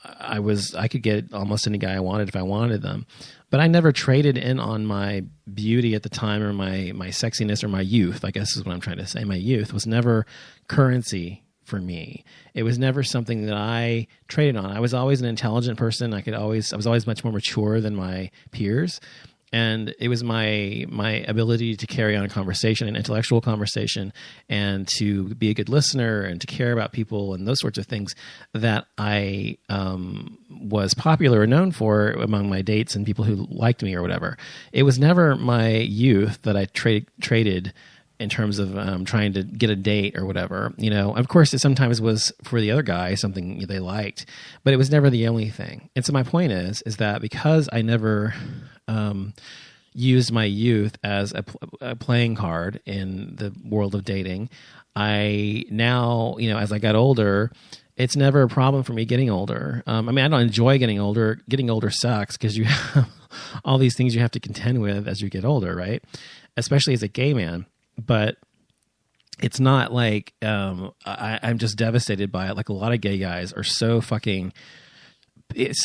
I could get almost any guy I wanted if I wanted them, but I never traded in on my beauty at the time or my sexiness or my youth, I guess is what I'm trying to say. My youth was never currency for me. It was never something that I traded on. I was always an intelligent person. I was always much more mature than my peers. And it was my ability to carry on a conversation, an intellectual conversation, and to be a good listener and to care about people and those sorts of things that I was popular or known for among my dates and people who liked me or whatever. It was never my youth that I traded in terms of trying to get a date or whatever. Of course, it sometimes was for the other guy something they liked, but it was never the only thing. And so my point is that because I never used my youth as a playing card in the world of dating, I now, as I got older, it's never a problem for me getting older. I don't enjoy getting older. Getting older sucks because you have all these things you have to contend with as you get older, right? Especially as a gay man. But it's not like I'm just devastated by it. Like a lot of gay guys are so fucking...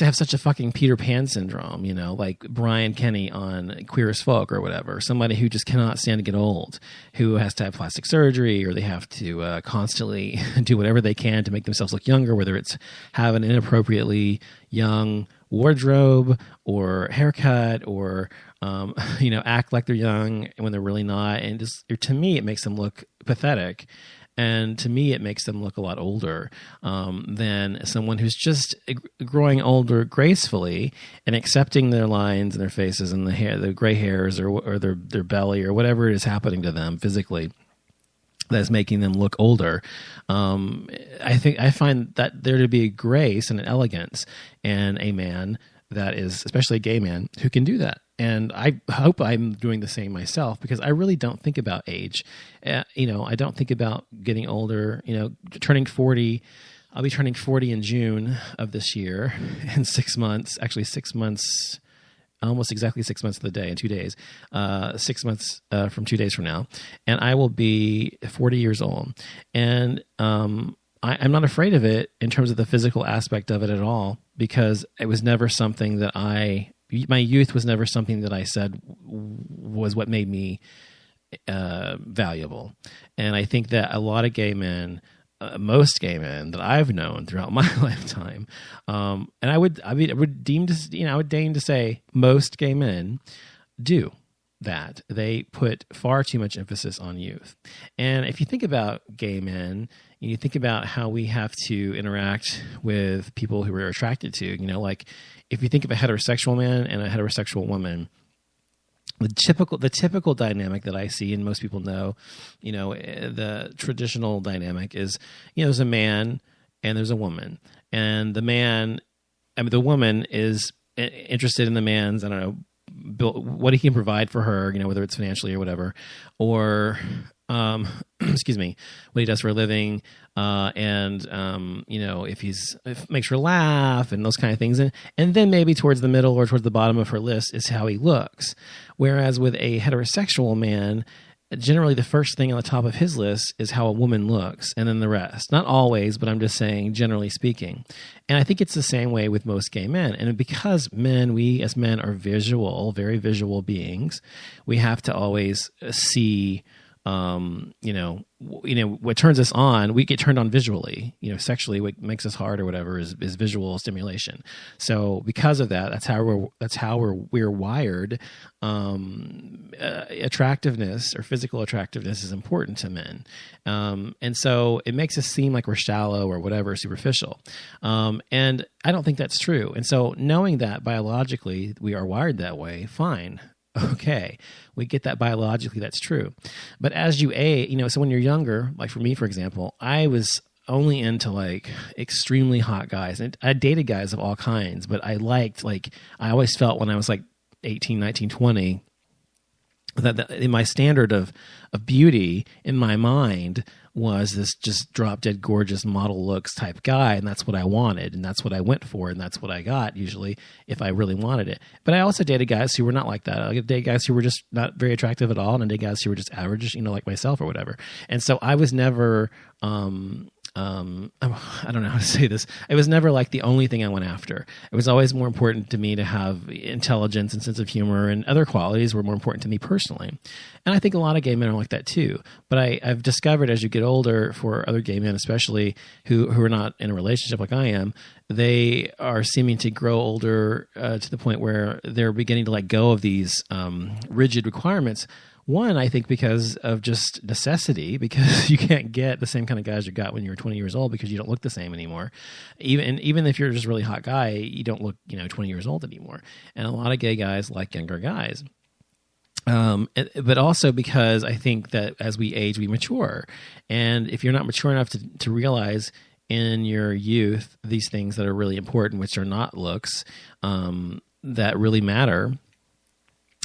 have such a fucking Peter Pan syndrome, like Brian Kenny on Queer as Folk or whatever. Somebody who just cannot stand to get old, who has to have plastic surgery or they have to constantly do whatever they can to make themselves look younger, whether it's have an inappropriately young wardrobe or haircut or act like they're young when they're really not. And just, to me, it makes them look pathetic. And to me, it makes them look a lot older than someone who's just growing older gracefully and accepting their lines and their faces and the hair, the gray hairs or their belly or whatever it is happening to them physically that's making them look older. I find that there to be a grace and an elegance in a man that is, especially a gay man, who can do that. And I hope I'm doing the same myself because I really don't think about age. I don't think about getting older, turning 40. I'll be turning 40 in June of this year in 6 months, actually 6 months, almost exactly 6 months of the day in 2 days, 6 months from 2 days from now. And I will be 40 years old. And I'm not afraid of it in terms of the physical aspect of it at all, because it was never something that my youth was never something that I said was what made me valuable. And I think that a lot of gay men, most gay men that I've known throughout my lifetime, and I would deign to say most gay men do that. They put far too much emphasis on youth. And if you think about gay men, you think about how we have to interact with people who we're attracted to, like if you think of a heterosexual man and a heterosexual woman, the typical dynamic that I see and most people know, the traditional dynamic is, there's a man and there's a woman, and the woman is interested in the man's, what he can provide for her, whether it's financially or whatever, or excuse me, what he does for a living, and if makes her laugh and those kind of things. And then maybe towards the middle or towards the bottom of her list is how he looks. Whereas with a heterosexual man, generally the first thing on the top of his list is how a woman looks, and then the rest. Not always, but I'm just saying, generally speaking. And I think it's the same way with most gay men. And because we as men are visual, very visual beings, we have to always see what turns us on. We get turned on visually, sexually. What makes us hard or whatever is visual stimulation. So because of that, that's how we're wired. Attractiveness or physical attractiveness is important to men, and so it makes us seem like we're shallow or whatever, superficial. And I don't think that's true. And so knowing that biologically we are wired that way, fine. Okay, we get that biologically, that's true. But as you age, so when you're younger, like for me, for example, I was only into like extremely hot guys. And I dated guys of all kinds, but I always felt when I was like 18, 19, 20, that in my standard of beauty in my mind was this just drop dead gorgeous model looks type guy, and that's what I wanted, and that's what I went for, and that's what I got usually if I really wanted it. But I also dated guys who were not like that. I dated guys who were just not very attractive at all, and I dated guys who were just average, like myself or whatever. And so I was never I don't know how to say this. It was never like the only thing I went after. It was always more important to me to have intelligence and sense of humor, and other qualities were more important to me personally. And I think a lot of gay men are like that too. But I've discovered as you get older, for other gay men especially who are not in a relationship like I am, they are seeming to grow older to the point where they're beginning to let go of these rigid requirements. One, I think because of just necessity, because you can't get the same kind of guys you got when you were 20 years old because you don't look the same anymore. Even if you're just a really hot guy, you don't look 20 years old anymore. And a lot of gay guys like younger guys. But also because I think that as we age, we mature. And if you're not mature enough to realize in your youth these things that are really important, which are not looks, that really matter,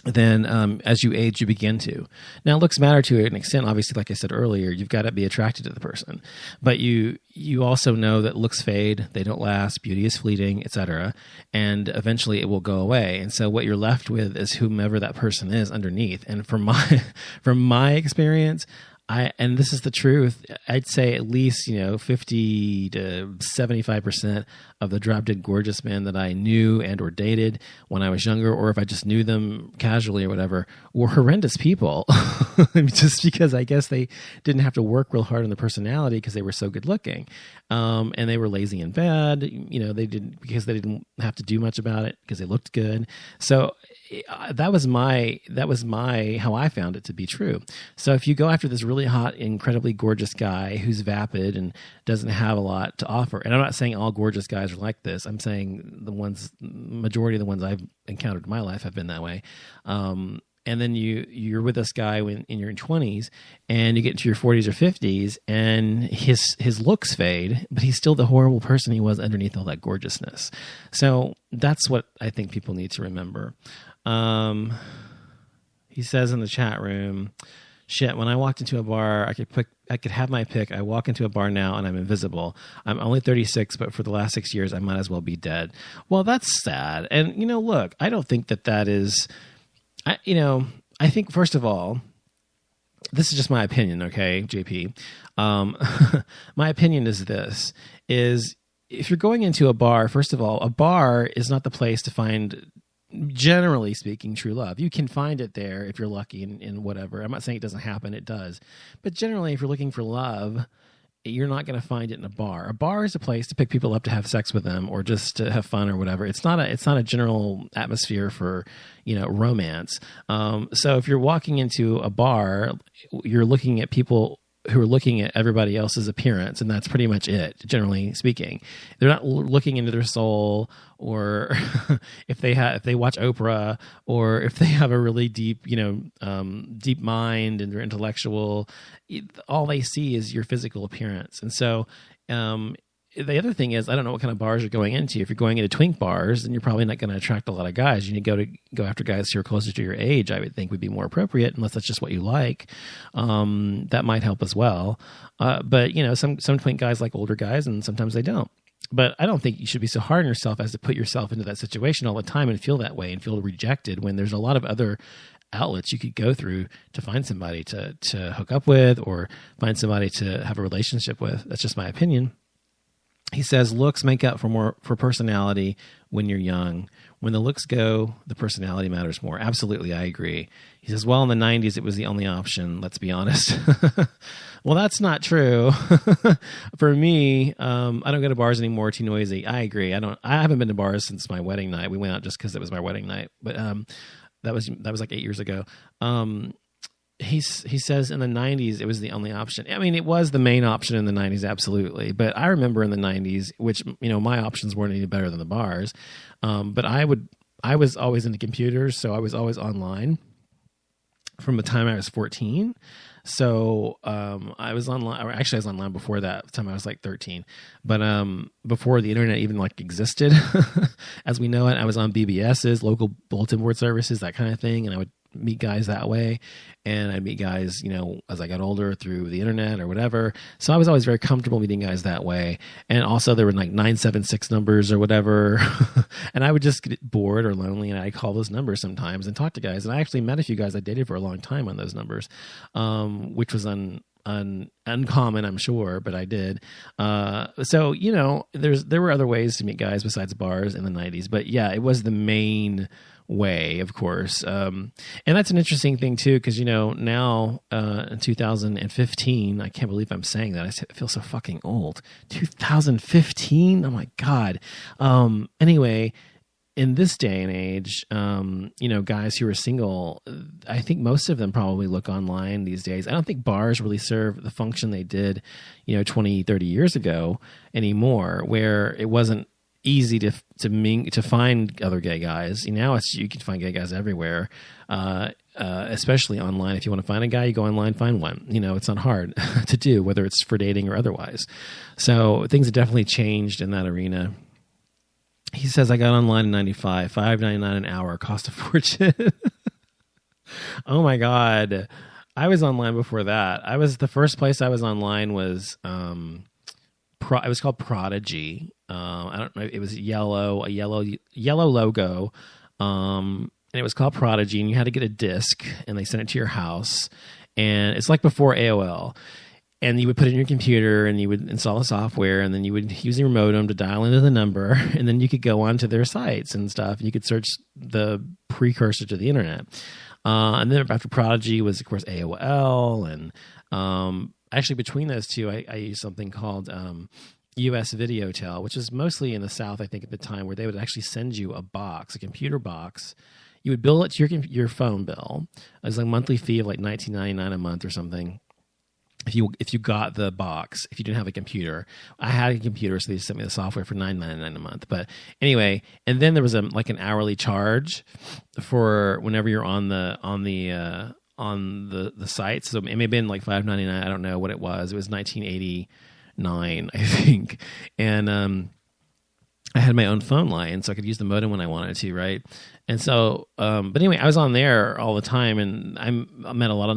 then as you age, you begin to. Now, looks matter to an extent. Obviously, like I said earlier, you've got to be attracted to the person. But you also know that looks fade, they don't last, beauty is fleeting, etc. And eventually it will go away. And so what you're left with is whomever that person is underneath. And from my experience, and this is the truth, I'd say at least 50 to 75% of the drop dead gorgeous men that I knew and or dated when I was younger, or if I just knew them casually or whatever, were horrendous people. Just because I guess they didn't have to work real hard on the personality because they were so good looking, and they were lazy in bed. They didn't have to do much about it because they looked good. So that was my how I found it to be true. So if you go after this really hot, incredibly gorgeous guy who's vapid and doesn't have a lot to offer, and I'm not saying all gorgeous guys are like this. I'm saying majority of the ones I've encountered in my life have been that way. And then you're with this guy in your 20s, and you get into your 40s or 50s, and his looks fade, but he's still the horrible person he was underneath all that gorgeousness. So that's what I think people need to remember. He says in the chat room, shit, when I walked into a bar, I could have my pick. I walk into a bar now and I'm invisible. I'm only 36, but for the last 6 years, I might as well be dead. Well, that's sad. And, look, I don't think that is... I think, first of all, this is just my opinion, okay, JP? My opinion is this, is if you're going into a bar, first of all, a bar is not the place to find, generally speaking, true love. You can find it there if you're lucky and whatever. I'm not saying it doesn't happen, it does. But generally, if you're looking for love, you're not going to find it in a bar. A bar is a place to pick people up to have sex with them or just to have fun or whatever. It's not a general atmosphere for, romance. So if you're walking into a bar, you're looking at people who are looking at everybody else's appearance, and that's pretty much it, generally speaking. They're not looking into their soul, or if they watch Oprah, or if they have a really deep, deep mind and they're intellectual. All they see is your physical appearance. And so the other thing is, I don't know what kind of bars you're going into. If you're going into twink bars, then you're probably not going to attract a lot of guys. You need to go after guys who are closer to your age, I would think would be more appropriate, unless that's just what you like. That might help as well. But some twink guys like older guys, and sometimes they don't. But I don't think you should be so hard on yourself as to put yourself into that situation all the time and feel that way and feel rejected, when there's a lot of other outlets you could go through to find somebody to hook up with, or find somebody to have a relationship with. That's just my opinion. He says looks make up for personality when you're young. When the looks go, the personality matters more. Absolutely, I agree. He says, well, in the 90s, it was the only option. Let's be honest. Well, that's not true. For me, I don't go to bars anymore. Too noisy. I agree. I haven't been to bars since my wedding night. We went out just because it was my wedding night. But that was like 8 years ago. He says in the 90s, it was the only option. I mean, it was the main option in the 90s, absolutely. But I remember in the 90s, which, my options weren't any better than the bars. But I was always into computers, so I was always online from the time I was 14. So I was online, or actually I was online before that, the time I was like 13. But before the internet even existed, as we know it, I was on BBSs, local bulletin board services, that kind of thing, and I would meet guys that way. And I'd meet guys, as I got older through the internet or whatever. So I was always very comfortable meeting guys that way. And also there were like 976 numbers or whatever. And I would just get bored or lonely, and I'd call those numbers sometimes and talk to guys. And I actually met a few guys I dated for a long time on those numbers, which was uncommon, I'm sure, but I did. So, you know, there were other ways to meet guys besides bars in the 90s, but yeah, it was the main way, of course. And that's an interesting thing too, because, you know, now in 2015, I can't believe I'm saying that. I feel so fucking old. 2015? Oh my God. Anyway, in this day and age, you know, guys who are single, I think most of them probably look online these days. I don't think bars really serve the function they did, you know, 20, 30 years ago anymore, where it wasn't easy to find other gay guys. Now you can find gay guys everywhere, especially online. If you want to find a guy, you go online, find one. You know, it's not hard to do, whether it's for dating or otherwise. So things have definitely changed in that arena. He says, I got online in 95, $5.99 an hour, cost a fortune. Oh my God. I was online before that. The first place I was online was, it was called Prodigy. I don't know. It was a yellow logo. And it was called Prodigy, and you had to get a disc, and they sent it to your house. And it's like before AOL. And you would put it in your computer, and you would install the software, and then you would use your modem to dial into the number, and then you could go onto their sites and stuff. You could search the precursor to the internet. And then after Prodigy was, of course, AOL. And actually, between those two, I used something called US Videotel, which is mostly in the South, I think, at the time, where they would actually send you a box, a computer box. You would bill it to your phone bill. It was like a monthly fee of like $19.99 a month or something. If you got the box, if you didn't have a computer. I had a computer, so they just sent me the software for $9.99 a month. But anyway, and then there was like an hourly charge for whenever you're on the site. So it may have been like $5.99. I don't know what it was. It was 1989, I think. And I had my own phone line, so I could use the modem when I wanted to, right? And so, but anyway, I was on there all the time, and I met a lot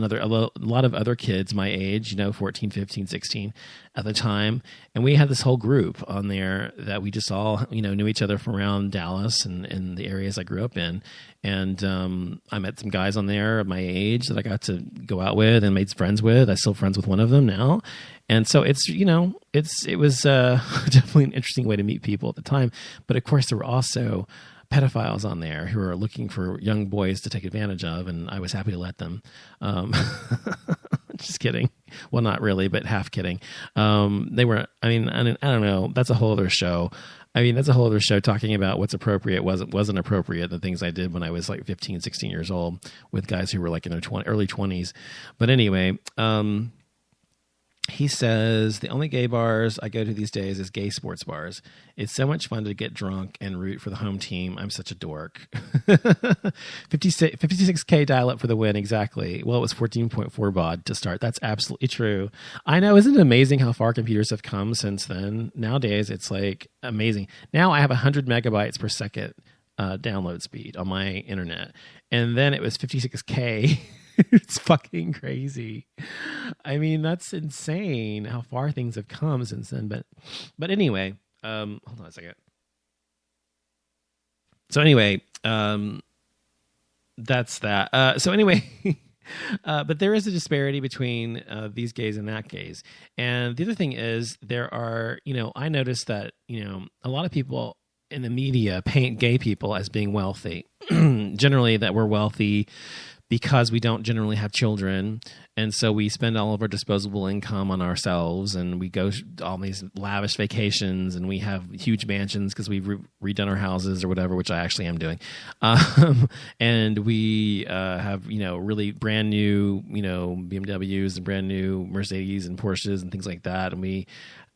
of other kids my age, you know, 14, 15, 16 at the time. And we had this whole group on there that we just all, you know, knew each other from around Dallas and the areas I grew up in. And I met some guys on there of my age that I got to go out with and made friends with. I'm still friends with one of them now. And so it's, you know, it was definitely an interesting way to meet people at the time. But of course, there were also pedophiles on there who are looking for young boys to take advantage of, and I was happy to let them. Just kidding. Well, not really, but half kidding. They were, I don't know. That's a whole other show. That's a whole other show talking about what's appropriate, wasn't appropriate, the things I did when I was like 15, 16 years old with guys who were like in their early 20s. But anyway, he says, the only gay bars I go to these days is gay sports bars. It's so much fun to get drunk and root for the home team. I'm such a dork. 56K dial-up for the win, exactly. Well, it was 14.4 baud to start. That's absolutely true. I know, isn't it amazing how far computers have come since then? Nowadays, it's like amazing. Now I have 100 megabytes per second download speed on my internet. And then it was 56K. It's fucking crazy. That's insane how far things have come since then. But anyway, hold on a second. So anyway, that's that. So anyway, but there is a disparity between these gays and that gays. And the other thing is there are, I noticed that, a lot of people in the media paint gay people as being wealthy. Generally that we're wealthy because we don't generally have children, and so we spend all of our disposable income on ourselves, and we go on these lavish vacations, and we have huge mansions because we've redone our houses or whatever, which I actually am doing. And we have, really brand new, BMWs and brand new Mercedes and Porsches and things like that, and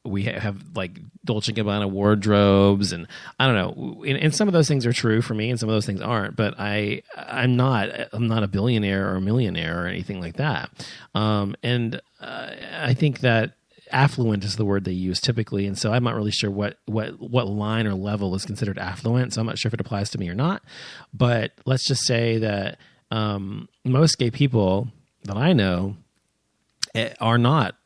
we have like Dolce & Gabbana wardrobes, and I don't know. And some of those things are true for me, and some of those things aren't. But I'm not a billionaire or a millionaire or anything like that. And I think that affluent is the word they use typically, and so I'm not really sure what line or level is considered affluent. So I'm not sure if it applies to me or not. But let's just say that most gay people that I know are not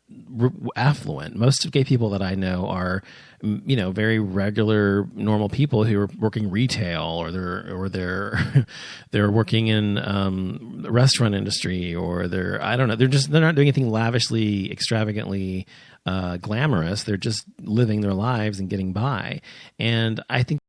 affluent. Most of gay people that I know are, very regular, normal people who are working retail, or they're they're working in the restaurant industry, or they're not doing anything lavishly, extravagantly glamorous. They're just living their lives and getting by. And I think